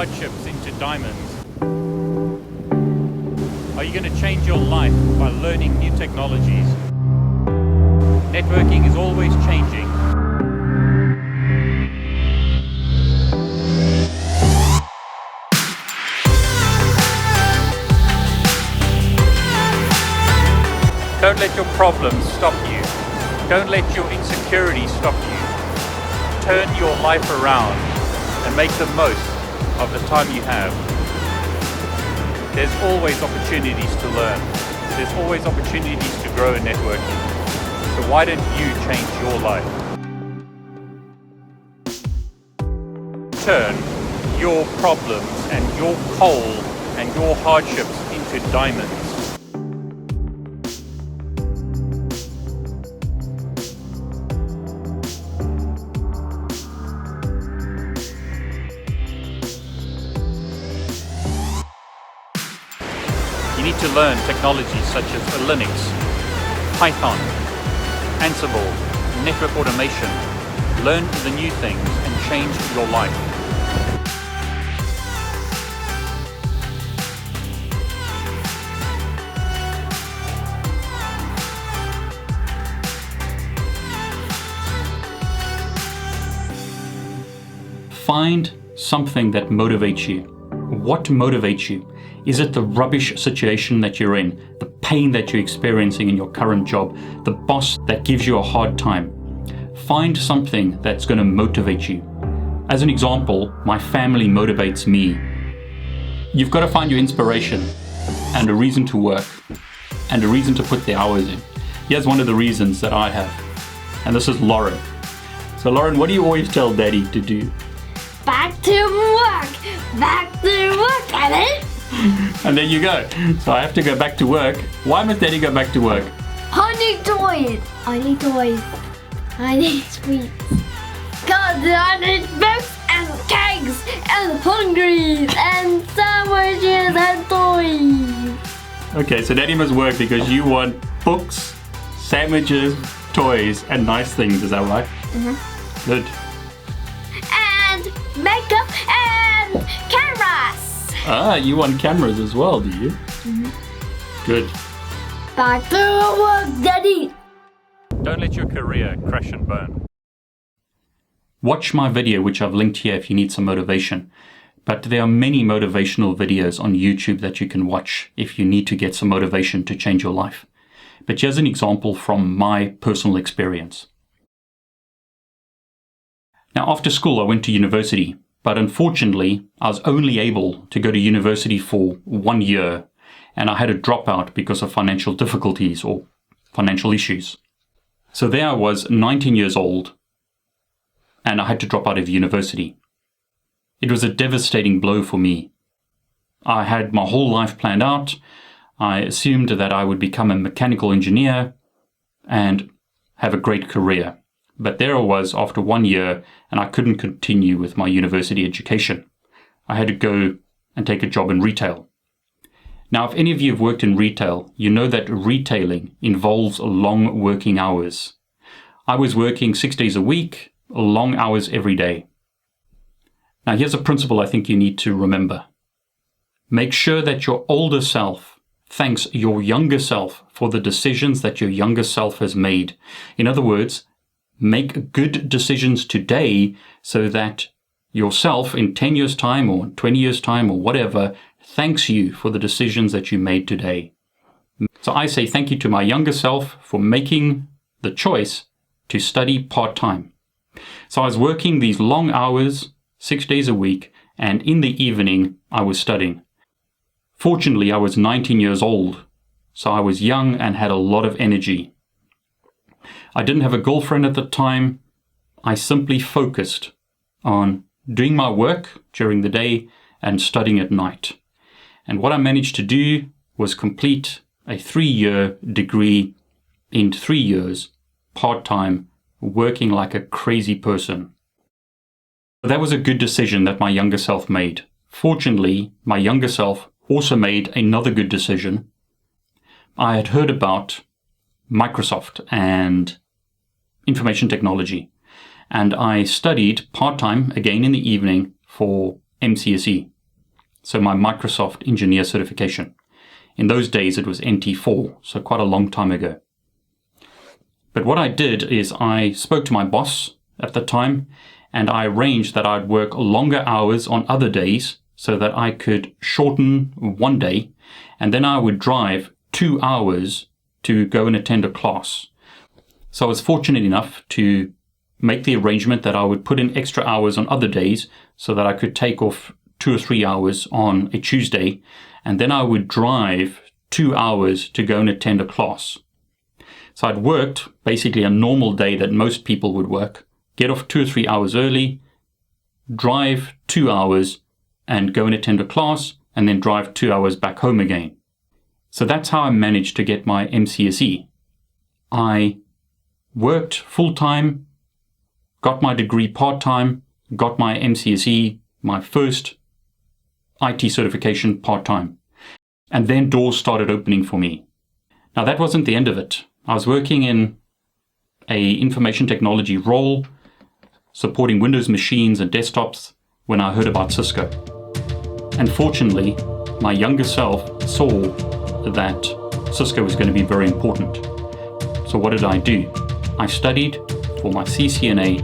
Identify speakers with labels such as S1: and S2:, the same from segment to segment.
S1: hardships into diamonds? Are you going to change your life by learning new technologies? Networking is always changing. Don't let your problems stop you. Don't let your insecurities stop you. Turn your life around and make the most of the time you have. There's always opportunities to learn. There's always opportunities to grow in networking. So why don't you change your life? Turn your problems and your coal and your hardships into diamonds. You need to learn technologies such as Linux, Python, Ansible, network automation. Learn the new things and change your life. Find something that motivates you. What motivates you? Is it the rubbish situation that you're in, the pain that you're experiencing in your current job, the boss that gives you a hard time? Find something that's going to motivate you. As an example, my family motivates me. You've got to find your inspiration and a reason to work and a reason to put the hours in. Here's one of the reasons that I have, and this is Lauren. So Lauren, what do you always tell Daddy to do?
S2: Back to work! Back to work, Evan!
S1: And there you go. So I have to go back to work. Why must Daddy go back to work?
S2: I need toys! I need toys. I need sweets. God, I need books and cakes and hungry and sandwiches and toys.
S1: Okay, so Daddy must work because you want books, sandwiches, toys, and nice things. Is that right?
S2: Mm-hmm.
S1: Good.
S2: And makeup and cameras.
S1: Ah, you want cameras as well, do you?
S2: Mm-hmm.
S1: Good.
S2: Back to work, Daddy.
S1: Don't let your career crash and burn. Watch my video, which I've linked here if you need some motivation. But there are many motivational videos on YouTube that you can watch if you need to get some motivation to change your life. But here's an example from my personal experience. Now, after school, I went to university. But unfortunately, I was only able to go to university for 1 year, and I had to drop out because of financial difficulties or financial issues. So there I was, 19 years old, and I had to drop out of university. It was a devastating blow for me. I had my whole life planned out. I assumed that I would become a mechanical engineer and have a great career. But there I was after 1 year, and I couldn't continue with my university education. I had to go and take a job in retail. Now, if any of you have worked in retail, you know that retailing involves long working hours. I was working 6 days a week, long hours every day. Now, here's a principle I think you need to remember. Make sure that your older self thanks your younger self for the decisions that your younger self has made. In other words, make good decisions today so that yourself in 10 years' time or 20 years' time or whatever thanks you for the decisions that you made today. So I say thank you to my younger self for making the choice to study part-time. So I was working these long hours, 6 days a week, and in the evening I was studying. Fortunately, I was 19 years old, so I was young and had a lot of energy. I didn't have a girlfriend at the time. I simply focused on doing my work during the day and studying at night. And what I managed to do was complete a 3-year degree in 3 years, part-time, working like a crazy person. That was a good decision that my younger self made. Fortunately, my younger self also made another good decision. I had heard about Microsoft and information technology, and I studied part-time again in the evening for MCSE, so my Microsoft engineer certification. In those days, it was NT4, so quite a long time ago. But what I did is I spoke to my boss at the time, and I arranged that I'd work longer hours on other days so that I could shorten one day, and then I would drive 2 hours to go and attend a class. So I was fortunate enough to make the arrangement that I would put in extra hours on other days so that I could take off 2 or 3 hours on a Tuesday, and then I would drive 2 hours to go and attend a class. So I'd worked basically a normal day that most people would work, get off 2 or 3 hours early, drive 2 hours and go and attend a class, and then drive 2 hours back home again. So that's how I managed to get my MCSE. I worked full-time, got my degree part-time, got my MCSE, my first IT certification part-time. And then doors started opening for me. Now that wasn't the end of it. I was working in an information technology role, supporting Windows machines and desktops when I heard about Cisco. And fortunately, my younger self saw that Cisco was going to be very important. So what did I do? I studied for my CCNA.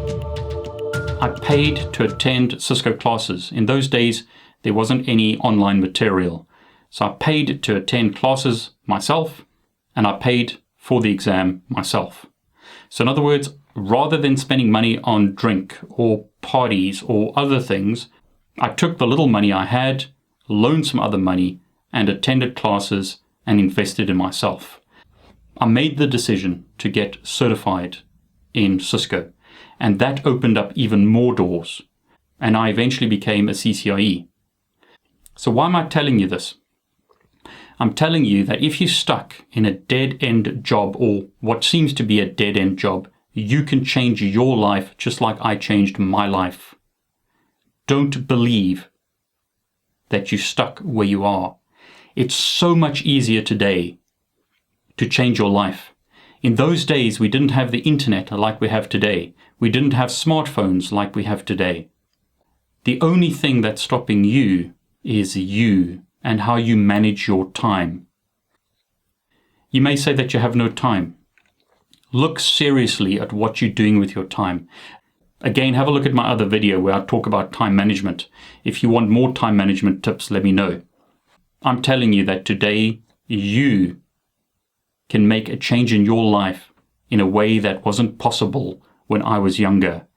S1: I paid to attend Cisco classes. In those days, there wasn't any online material. So I paid to attend classes myself, and I paid for the exam myself. So in other words, rather than spending money on drink or parties or other things, I took the little money I had, loaned some other money, and attended classes and invested in myself. I made the decision to get certified in Cisco, and that opened up even more doors, and I eventually became a CCIE. So why am I telling you this? I'm telling you that if you're stuck in a dead-end job, or what seems to be a dead-end job, you can change your life just like I changed my life. Don't believe that you're stuck where you are. It's so much easier today to change your life. In those days, we didn't have the internet like we have today. We didn't have smartphones like we have today. The only thing that's stopping you is you and how you manage your time. You may say that you have no time. Look seriously at what you're doing with your time. Again, have a look at my other video where I talk about time management. If you want more time management tips, let me know. I'm telling you that today you can make a change in your life in a way that wasn't possible when I was younger.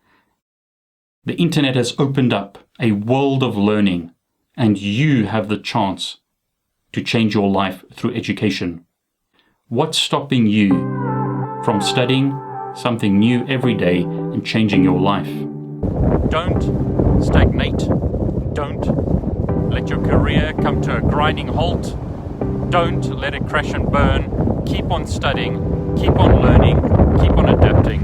S1: The internet has opened up a world of learning, and you have the chance to change your life through education. What's stopping you from studying something new every day and changing your life? Don't stagnate. Don't let your career come to a grinding halt. Don't let it crash and burn. Keep on studying, keep on learning, keep on adapting.